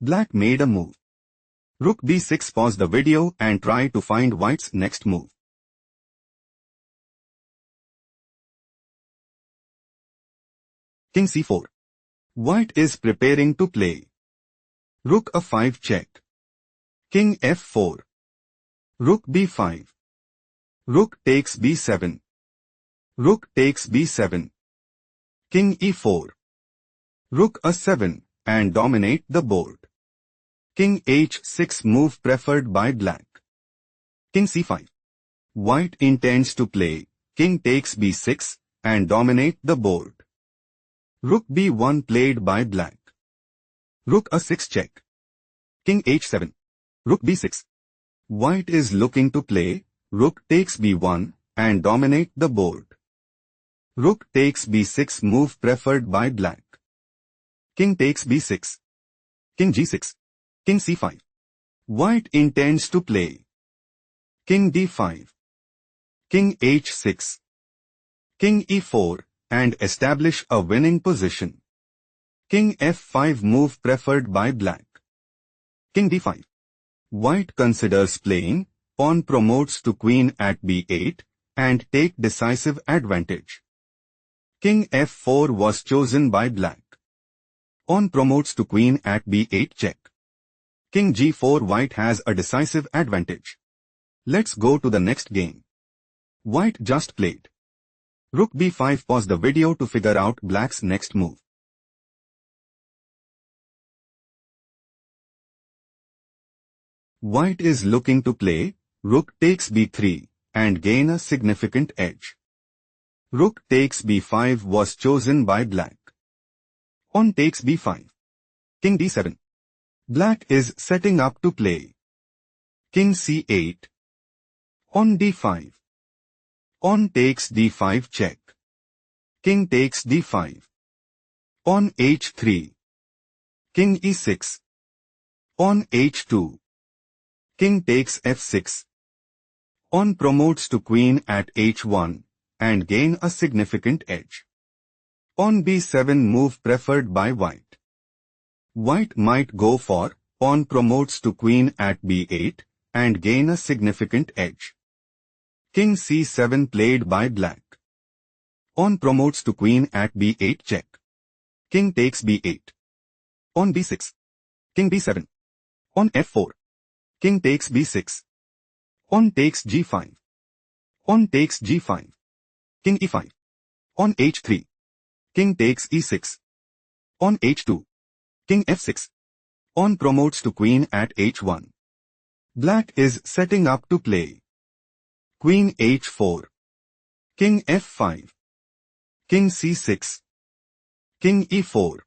Black made a move. Rook b6. Pause the video and try to find white's next move. King c4. White is preparing to play. Rook a5 check. King f4. Rook b5. Rook takes b7. Rook takes b7. King e4. Rook a7 and dominate the board. King h6 move preferred by black. King c5. White intends to play. King takes b6 and dominate the board. Rook b1 played by black. Rook a6 check. King h7. Rook b6. White is looking to play. Rook takes b1 and dominate the board. Rook takes b6 move preferred by black. King takes b6. King g6. King c5. White intends to play. King d5. King h6. King e4 and establish a winning position. King f5 move preferred by black. King d5. White considers playing. Pawn promotes to queen at b8 and take decisive advantage. King f4 was chosen by black. Pawn promotes to queen at b8 check. King g4. White has a decisive advantage. Let's go to the next game. White just played. Rook b5. Pause the video to figure out black's next move. White is looking to play. Rook takes b3 and gain a significant edge. Rook takes b5 was chosen by black. Pawn takes b5. King d7. Black is setting up to play. King c8. Pawn d5. Pawn takes d5 check. King takes d5. Pawn h3. King e6. Pawn h2. King takes f6. Pawn promotes to queen at h1 and gain a significant edge. Pawn b7 move preferred by white. White might go for pawn promotes to queen at b8 and gain a significant edge. King c7 played by black. Pawn promotes to queen at b8 check. King takes b8. Pawn b6. King b7. Pawn f4. King takes b6. Pawn takes g5. Pawn takes g5. King e5. Pawn h3. King takes e6. Pawn h2. King f6. Pawn promotes to queen at h1. Black is setting up to play. Queen h4. King f5. King c6. King e4.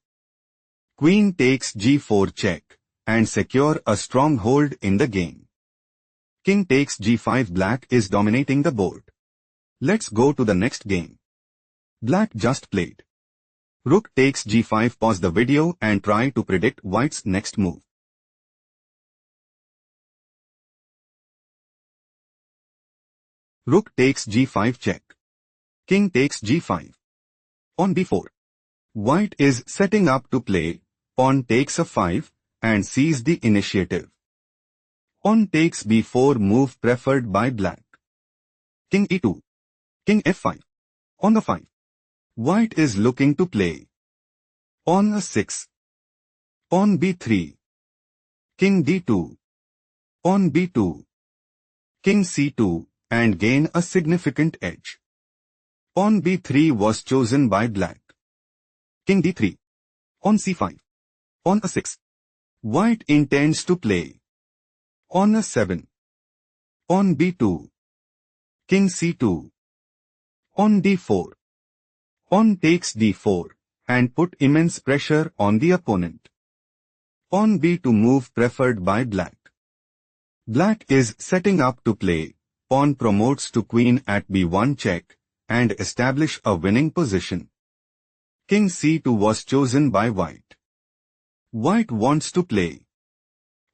Queen takes g4 check and secure a stronghold in the game. King takes g5. Black is dominating the board. Let's go to the next game. Black just played. Rook takes g5. Pause the video and try to predict white's next move. Rook takes g5 check. King takes g5. Pawn b4. White is setting up to play. Pawn takes a5 and seize the initiative. Pawn takes b4 move preferred by black. King e2. King f5. Pawn a5. White is looking to play. Pawn a6. Pawn b3. King d2. Pawn b2. King c2 and gain a significant edge. Pawn b3 was chosen by black. King d3. Pawn c5. Pawn a6. White intends to play. Pawn a7. Pawn b2. King c2. Pawn d4. Pawn takes d4 and put immense pressure on the opponent. Pawn b2 move preferred by black. Black is setting up to play. Pawn promotes to queen at b1 check and establish a winning position. King c2 was chosen by white. White wants to play.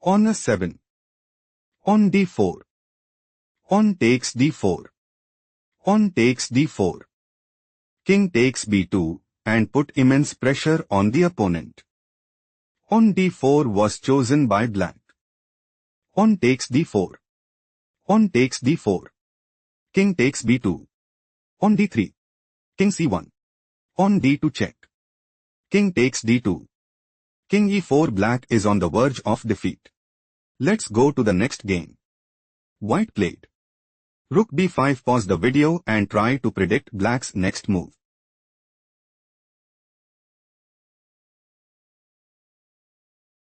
Pawn a7. Pawn d4. Pawn takes d4. Pawn takes d4. King takes b2 and put immense pressure on the opponent. On d4 was chosen by black. On takes d4. On takes d4. King takes b2. On d3. King c1. On d2 check. King takes d2. King e4. Black is on the verge of defeat. Let's go to the next game. White played. Rook b5. Pause the video and try to predict black's next move.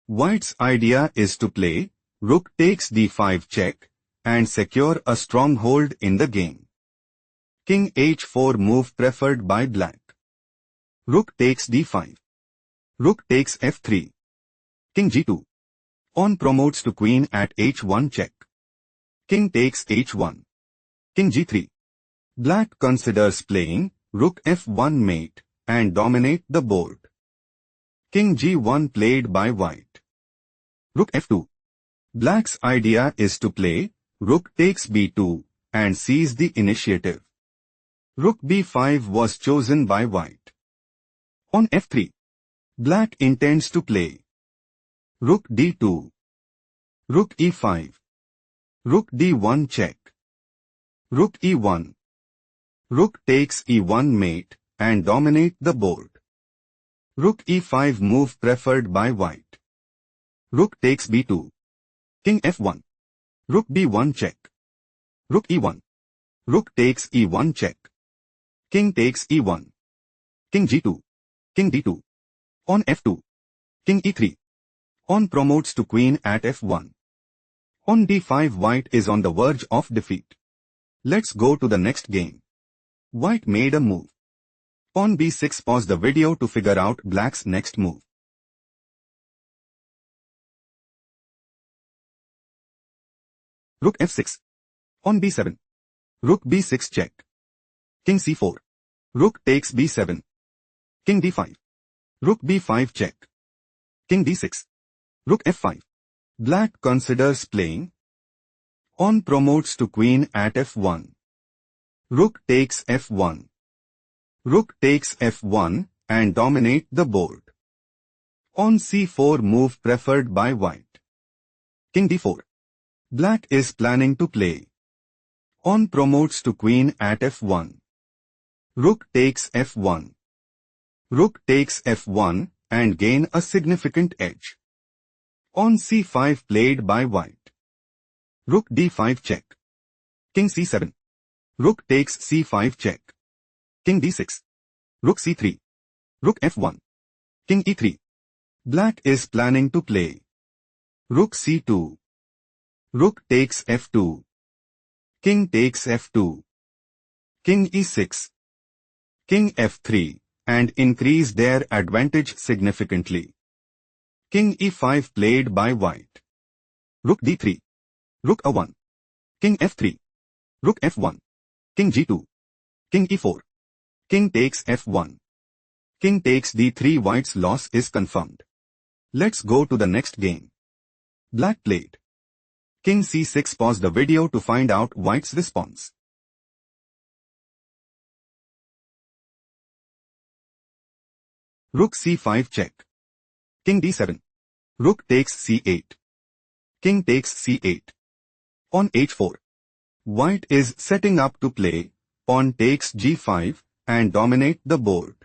White's idea is to play rook takes d5 check and secure a stronghold in the game. King h4 move preferred by black. Rook takes d5. Rook takes f3. King g2. On promotes to queen at h1 check. King takes h1. King g3. Black considers playing rook f1 mate and dominate the board. King g1 played by white. Rook f2. Black's idea is to play rook takes b2 and seize the initiative. Rook b5 was chosen by white. On f3. Black intends to play rook d2. Rook e5. Rook d1 check. Rook e1. Rook takes e1 mate and dominate the board. Rook e5 move preferred by white. Rook takes b2. King f1. Rook b1 check. Rook e1. Rook takes e1 check. King takes e1. King g2. King d2. On f2. King e3. On promotes to queen at f1. On d5. White is on the verge of defeat. Let's go to the next game. White made a move. On b6. Pause the video to figure out black's next move. Rook f6. On b7. Rook b6 check. King c4. Rook takes b7. King d5. Rook b5 check. King d6. Rook f5. Black considers playing. On promotes to queen at f1. Rook takes f1. Rook takes f1 and dominate the board. On c4. Move preferred by white. King d4. Black is planning to play. On promotes to queen at f1. Rook takes f1. Rook takes f1 and gain a significant edge. On c5. Played by white. Rook d5 check. King c7. Rook takes c5 check. King d6. Rook c3. Rook f1. King e3. Black is planning to play rook c2. Rook takes f2. King takes f2. King e6. King f3 and increase their advantage significantly. King e5 played by white. Rook d3. Rook a1. King f3. Rook f1. King g2. King e4. King takes f1. King takes d3. White's loss is confirmed. Let's go to the next game. Black played King c6. Pause the video to find out white's response. Rook c5 check. King d7. Rook takes c8. King takes c8. On h4. White is setting up to play pawn takes g5 and dominate the board.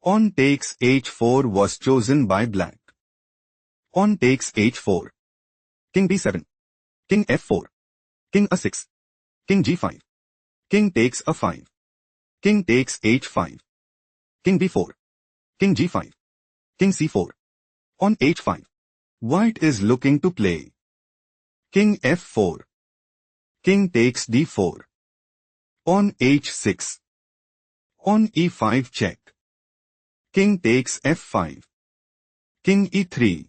On takes h4 was chosen by black. On takes h4. King b7. King f4. King a6. King g5. King takes a5. King takes h5. King b4. King g5. King c4. On h5. White is looking to play King f4. King takes d4. On h6. On e5 check. King takes f5. King e3.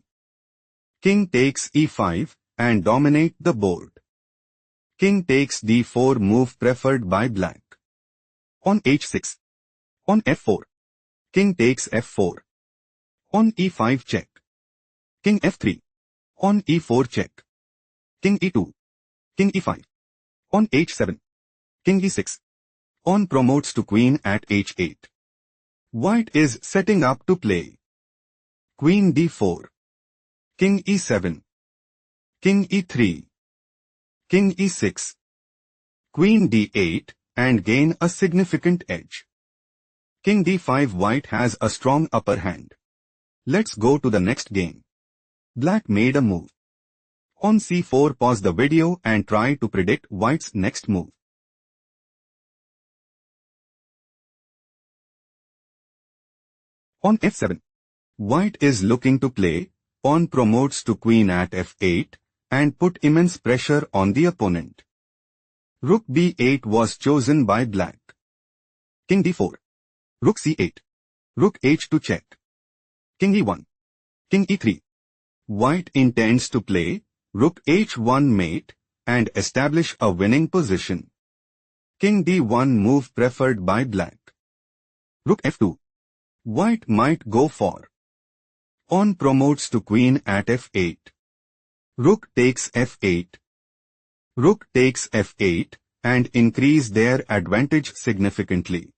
King takes e5 and dominate the board. King takes d4 move preferred by black. On h6. On f4. King takes f4. On e5 check. King f3. On e4 check. King e2. King e5. On h7. King e6. On promotes to queen at h8. White is setting up to play Queen d4. King e7. King e3. King e6. Queen d8, and gain a significant edge. King d5. White has a strong upper hand. Let's go to the next game. Black made a move. On c4, pause the video and try to predict White's next move. On f7, White is looking to play. Pawn promotes to queen at f8 and put immense pressure on the opponent. Rook b8 was chosen by Black. King d4. Rook c8. Rook h2 check. King e1. King e3. White intends to play Rook h1 mate and establish a winning position. King d1 move preferred by Black. Rook f2. White might go for. Pawn promotes to queen at f8. Rook takes f8. Rook takes f8 and increase their advantage significantly.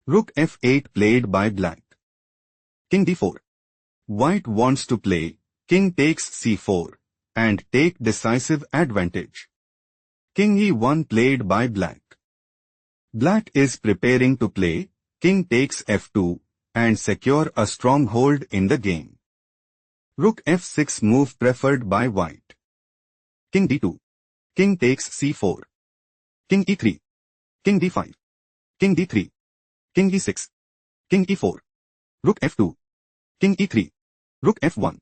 Rook f8 played by Black. King d4. White wants to play King takes c4 and take decisive advantage. King e1 played by Black. Black is preparing to play King takes f2 and secure a stronghold in the game. Rook f6 move preferred by White. King d2. King takes c4. King e3. King d5. King d3. King e6. King e4. Rook f2. King e3. Rook f1.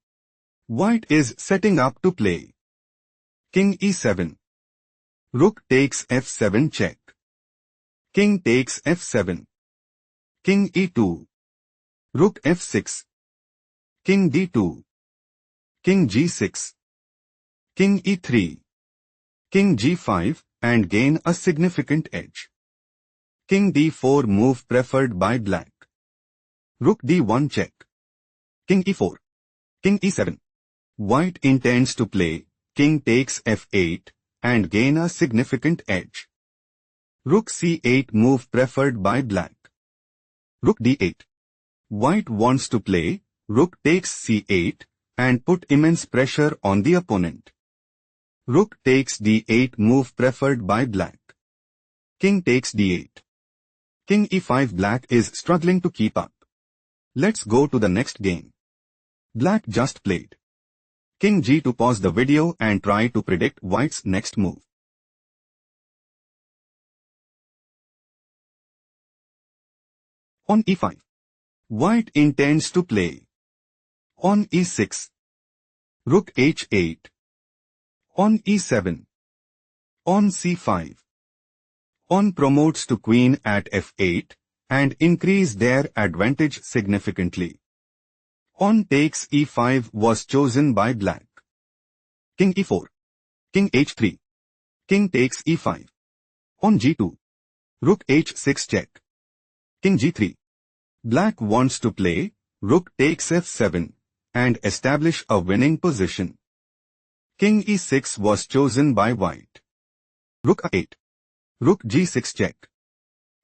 White is setting up to play King e7. Rook takes f7 check. King takes f7. King e2. Rook f6. King d2. King g6. King e3. King g5 and gain a significant edge. King d4 move preferred by Black. Rook d1 check. King e4. King e7. White intends to play King takes f8 and gain a significant edge. Rook c8 move preferred by Black. Rook d8. White wants to play Rook takes c8 and put immense pressure on the opponent. Rook takes d8 move preferred by Black. King takes d8. King e5. Black is struggling to keep up. Let's go to the next game. Black just played King g2. Pause the video and try to predict White's next move. On e5, White intends to play. On e6, Rook h8. On e7. On c5. Pawn promotes to queen at f8 and increase their advantage significantly. Pawn takes e5 was chosen by Black. King e4. King h3. King takes e5. On g2. Rook h6 check. King g3. Black wants to play Rook takes f7 and establish a winning position. King e6 was chosen by White. Rook a8. Rook g6 check.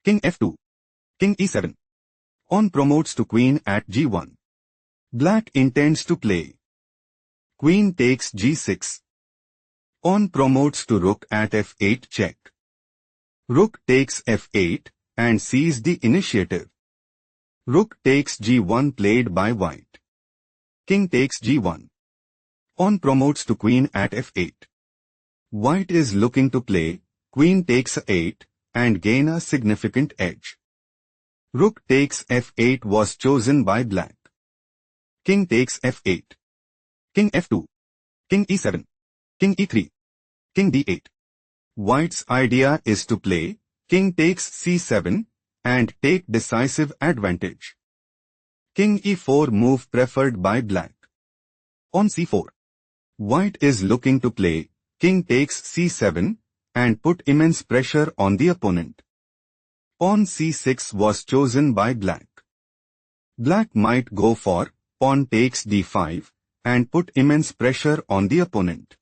King f2. King e7. Pawn promotes to queen at g1. Black intends to play Queen takes g6. Pawn promotes to Rook at f8 check. Rook takes f8 and seizes the initiative. Rook takes g1 played by White. King takes g1. Pawn promotes to queen at f8. White is looking to play Queen takes a8 and gain a significant edge. Rook takes f8 was chosen by Black. King takes f8. King f2. King e7. King e3. King d8. White's idea is to play King takes c7 and take decisive advantage. King e4 move preferred by Black. On c4. White is looking to play King takes c7 and put immense pressure on the opponent. Pawn c6 was chosen by Black. Black might go for Pawn takes d5 and put immense pressure on the opponent.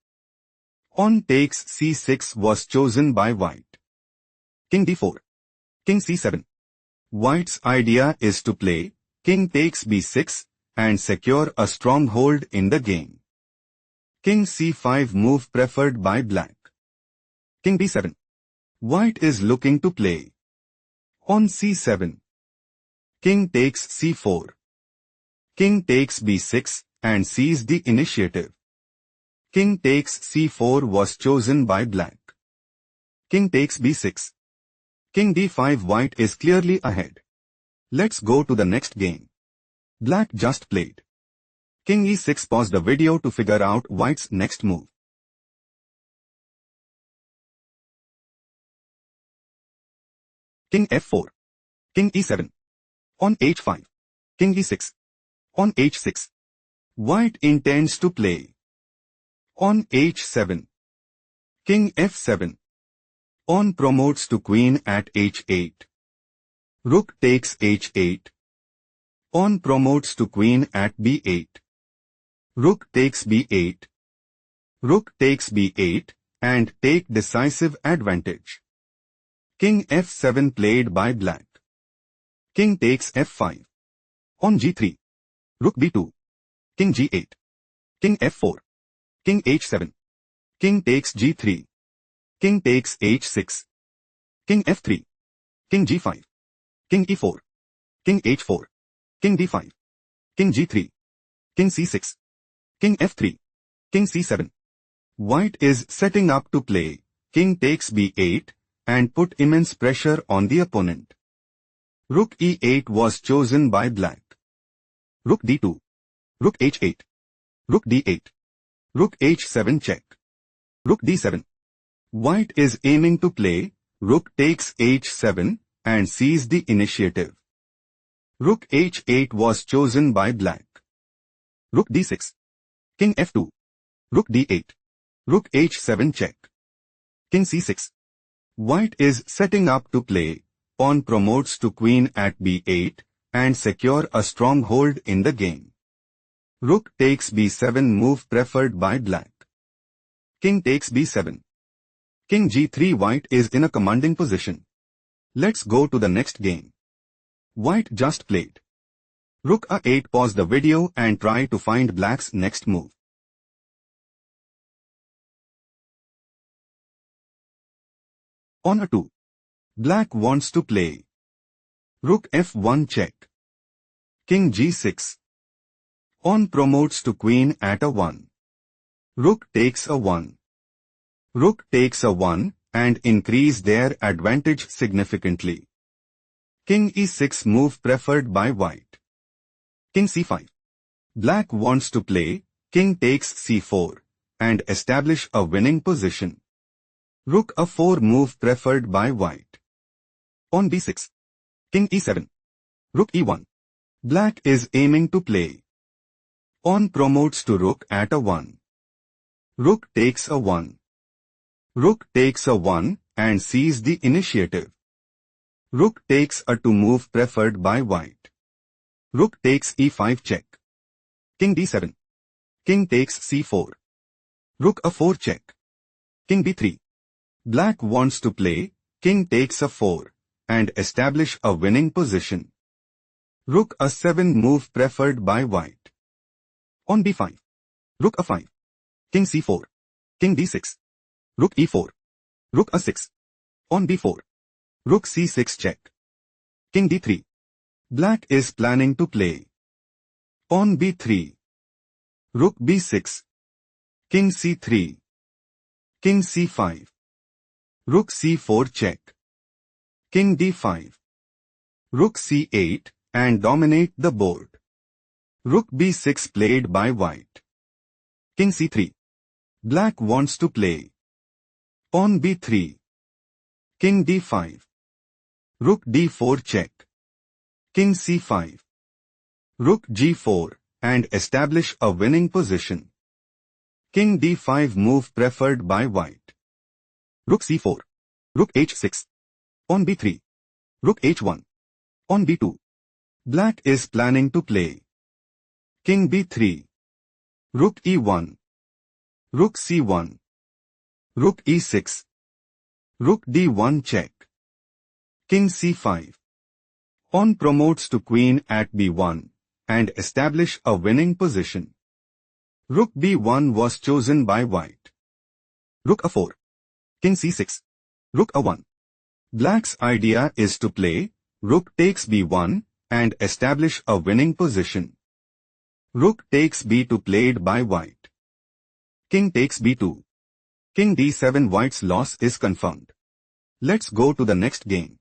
Pawn takes c6 was chosen by White. King d4. King c7. White's idea is to play King takes b6 and secure a stronghold in the game. King c5 move preferred by black. King b7. White is looking to play. On c7. King takes c4. King takes b6 and seizes the initiative. King takes c4 was chosen by black. King takes b6. King d5. White is clearly ahead. Let's go to the next game. Black just played. King e6. Pause the video to figure out white's next move. King f4. King e7. On h5. King e6. On h6. White intends to play. On h7. King f7. On promotes to queen at h8. Rook takes h8. On promotes to queen at b8. Rook takes b8. Rook takes b8 and take decisive advantage. King f7 played by black. King takes f5. On g3. Rook b2. King g8. King f4. King h7. King takes g3. King takes h6. King f3. King g5. King e4. King h4. King d5. King g3. King c6. King f3. King c7. White is setting up to play. King takes b8 and put immense pressure on the opponent. Rook e8 was chosen by black. Rook d2. Rook h8. Rook d8. Rook h7 check. Rook d7. White is aiming to play. Rook takes h7 and seizes the initiative. Rook h8 was chosen by black. Rook d6. King f2. Rook d8. Rook h7 check. King c6. White is setting up to play. Pawn promotes to queen at b8 and secure a stronghold in the game. Rook takes b7 move preferred by black. King takes b7. King g3. White is in a commanding position. Let's go to the next game. White just played. Rook a8. Pause the video and try to find black's next move. On a2. Black wants to play. Rook f1 check. King g6. On promotes to queen at a1. Rook takes a1. Rook takes a1 and increase their advantage significantly. King e6 move preferred by white. King c5. Black wants to play. King takes c4 and establish a winning position. Rook a4 move preferred by white. On b6. King e7. Rook e1. Black is aiming to play. Pawn promotes to rook at a1. Rook takes a1. Rook takes a1 and seizes the initiative. Rook takes a2 move preferred by white. Rook takes e5 check. King d7. King takes c4. Rook a4 check. King b3. Black wants to play. King takes a4 and establish a winning position. Rook a7 move preferred by white. On b5. Rook a5. King c4. King d6. Rook e4. Rook a6. On b4. Rook c6 check. King d3. Black is planning to play. On b3. Rook b6. King c3. King c5. Rook c4 check. King d5. Rook c8 and dominate the board. Rook b6 played by white. King c3. Black wants to play. Pawn b3. King d5. Rook d4 check. King c5. Rook g4 and establish a winning position. King d5 move preferred by white. Rook c4. Rook h6. On b3. Rook h1. On b2. Black is planning to play. King b3. Rook e1. Rook c1. Rook e6. Rook d1 check. King c5. Pawn promotes to queen at b1 and establish a winning position. Rook b1 was chosen by white. Rook a4. King c6. Rook a1. Black's idea is to play rook takes b1 and establish a winning position. Rook takes b2 played by white. King takes b2. King d7. White's loss is confirmed. Let's go to the next game.